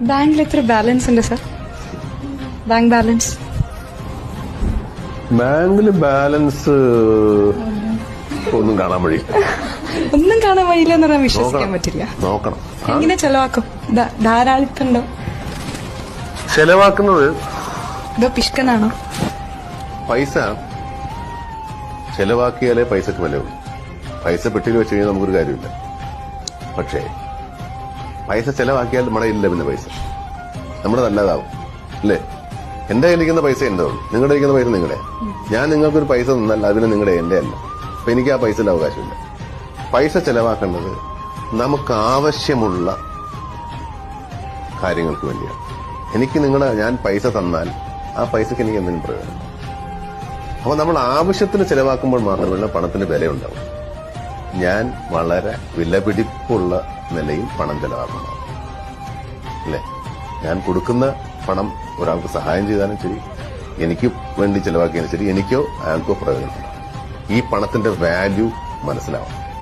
ബാങ്കിൽ എത്ര ബാലൻസ് ഉണ്ട് സർ? Bank balance? ബാങ്കില് ബാലൻസ് ഒന്നും കാണാൻ വഴിയില്ല. ഒന്നും കാണാൻ വഴിയില്ല എന്ന് പറഞ്ഞാൽ വിശ്വസിക്കാൻ പറ്റില്ല. നോക്കണം. എങ്ങനെ ചെലവാക്കും? ധാരാളിത്തണ്ടോ? ചെലവാക്കുന്നത് ഇതോ പിഷ്കനാണോ? പൈസ ചെലവാക്കിയാലേ പൈസക്ക് വിലയുള്ളൂ. പൈസ പെട്ടിയിൽ വെച്ച് കഴിഞ്ഞാൽ നമുക്കൊരു കാര്യമില്ല. പക്ഷേ പൈസ ചെലവാക്കിയാൽ നമ്മുടെ ഇല്ല, പിന്നെ പൈസ നമ്മുടെ നല്ലതാവും അല്ലേ? എന്റെ കയ്യിലിരിക്കുന്ന പൈസ എന്റെ ഉള്ളൂ, നിങ്ങളുടെ ഇരിക്കുന്ന പൈസ നിങ്ങളുടെ. ഞാൻ നിങ്ങൾക്കൊരു പൈസ തന്നല്ല, അതിന് നിങ്ങളുടെ എന്റെ അല്ല. അപ്പൊ എനിക്ക് ആ പൈസയിൽ അവകാശമില്ല. പൈസ ചെലവാക്കേണ്ടത് നമുക്ക് ആവശ്യമുള്ള കാര്യങ്ങൾക്ക് വേണ്ടിയാണ്. എനിക്ക് ഞാൻ പൈസ തന്നാൽ ആ പൈസക്ക് എനിക്ക് എന്തെങ്കിലും പ്രയോജനം. അപ്പൊ നമ്മൾ ആവശ്യത്തിന് ചെലവാക്കുമ്പോൾ മാത്രമല്ല പണത്തിന് വിലയുണ്ടാവും. ഞാൻ വളരെ വിലപിടിപ്പുള്ള നിലയിൽ പണം ചെലവാക്കണം അല്ലേ? ഞാൻ കൊടുക്കുന്ന പണം ഒരാൾക്ക് സഹായം ചെയ്താലും ശരി, എനിക്ക് വേണ്ടി ചെലവാക്കിയാലും ശരി, എനിക്കോ അയാൾക്കോ പ്രയോജനം. ഈ പണത്തിന്റെ വാല്യൂ മനസ്സിലാവണം.